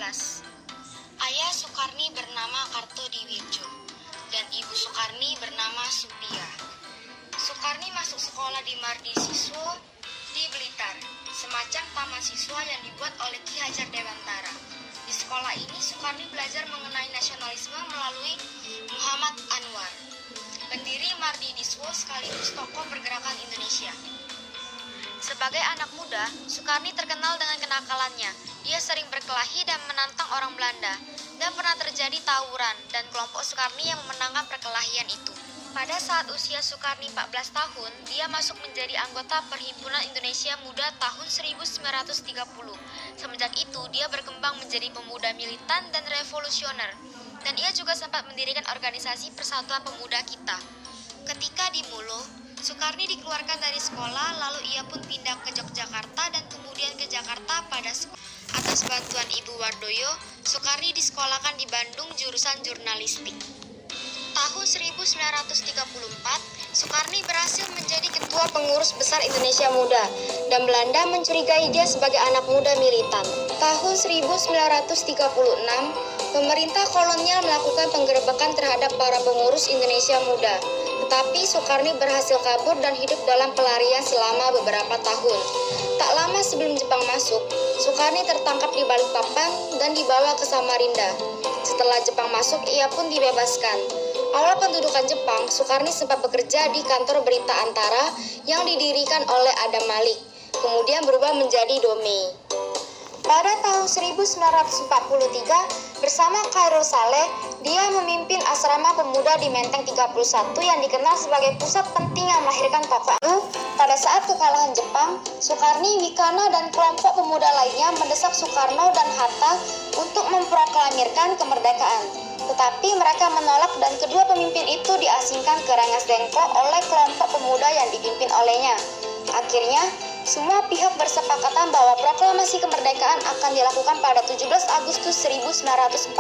11. Ayah Sukarni bernama Kartodiwirjo dan ibu Sukarni bernama Supia. Sukarni masuk sekolah di Mardi Siswo di Blitar, semacam taman siswa yang dibuat oleh Ki Hajar Dewantara. Di sekolah ini Sukarni belajar mengenai nasionalisme melalui Muhammad Anwar, pendiri Mardi Siswo sekaligus tokoh pergerakan Indonesia. Sebagai anak muda, Sukarni terkenal dengan kenakalannya. Dia sering berkelahi dan menantang orang Belanda, dan pernah terjadi tawuran dan kelompok Sukarni yang memenangkan perkelahian itu. Pada saat usia Sukarni 14 tahun, dia masuk menjadi anggota Perhimpunan Indonesia Muda tahun 1930. Semenjak itu, dia berkembang menjadi pemuda militan dan revolusioner, dan ia juga sempat mendirikan organisasi Persatuan Pemuda Kita. Ketika di Mulo, Sukarni dikeluarkan dari sekolah, lalu ia pun pindah ke Yogyakarta dan kemudian ke Jakarta pada sekolah. Atas bantuan Ibu Wardoyo, Sukarni disekolahkan di Bandung jurusan jurnalistik. Tahun 1934, Sukarni berhasil menjadi ketua pengurus besar Indonesia Muda, dan Belanda mencurigai dia sebagai anak muda militan. Tahun 1936, pemerintah kolonial melakukan penggerebekan terhadap para pengurus Indonesia Muda. Tetapi Sukarni berhasil kabur dan hidup dalam pelarian selama beberapa tahun. Tak lama sebelum Jepang masuk, Sukarni tertangkap di Balikpapan dan dibawa ke Samarinda. Setelah Jepang masuk, ia pun dibebaskan. Awal pendudukan Jepang, Sukarni sempat bekerja di kantor berita Antara yang didirikan oleh Adam Malik, kemudian berubah menjadi Domei. Pada tahun 1943, bersama Khairul Saleh, dia memimpin asrama pemuda di Menteng 31 yang dikenal sebagai pusat penting yang melahirkan tokoh. Pada saat kekalahan Jepang, Sukarni, Wikana, dan kelompok pemuda lainnya mendesak Soekarno dan Hatta untuk memproklamirkan kemerdekaan. Tetapi mereka menolak dan kedua pemimpin itu diasingkan ke Rengas Dengklok oleh kelompok pemuda yang dipimpin olehnya. Akhirnya, semua pihak bersepakatan bahwa proklamasi kemerdekaan akan dilakukan pada 17 Agustus 1945.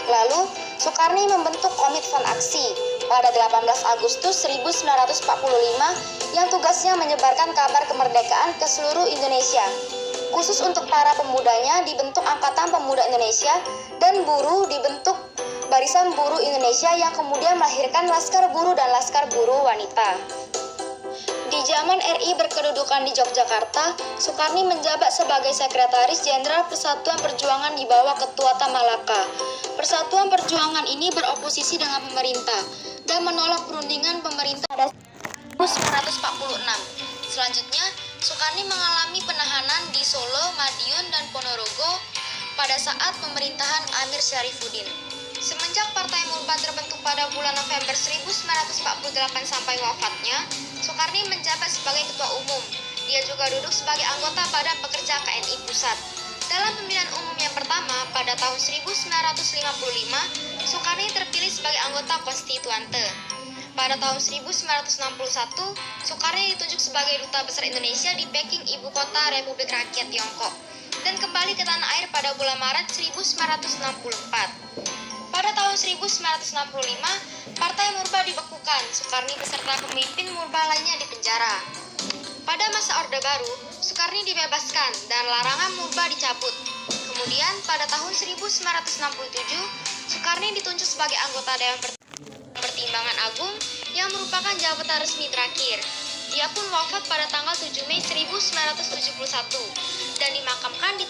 Lalu, Sukarni membentuk Komitmen Aksi pada 18 Agustus 1945 yang tugasnya menyebarkan kabar kemerdekaan ke seluruh Indonesia. Khusus untuk para pemudanya dibentuk Angkatan Pemuda Indonesia, dan buruh dibentuk Barisan Buruh Indonesia yang kemudian melahirkan Laskar Buruh dan Laskar Buruh Wanita. Di zaman RI berkedudukan di Yogyakarta, Sukarni menjabat sebagai Sekretaris Jenderal Persatuan Perjuangan di bawah Ketua Tamalaka. Persatuan Perjuangan ini beroposisi dengan pemerintah dan menolak perundingan pemerintah pada 1946. Selanjutnya, Sukarni mengalami penahanan di Solo, Madiun, dan Ponorogo pada saat pemerintahan Amir Syarifuddin. Semenjak Partai Murba terbentuk pada bulan November 1948 sampai wafatnya, Sukarni menjabat sebagai Ketua Umum. Dia juga duduk sebagai anggota Badan Pekerja KNI Pusat. Dalam pemilihan umum yang pertama pada tahun 1955, Sukarni terpilih sebagai anggota konstituante. Pada tahun 1961, Sukarni ditunjuk sebagai Duta Besar Indonesia di Peking, ibu kota Republik Rakyat Tiongkok, dan kembali ke tanah air pada bulan Maret 1964. Pada tahun 1965, Partai Murba dibekukan. Sukarni beserta pemimpin Murba lainnya dipenjara. Pada masa Orde Baru, Sukarni dibebaskan dan larangan Murba dicabut. Kemudian pada tahun 1967, Sukarni ditunjuk sebagai anggota Dewan Pertimbangan Agung yang merupakan jabatan resmi terakhir. Dia pun wafat pada tanggal 7 Mei 1971 dan dimakamkan di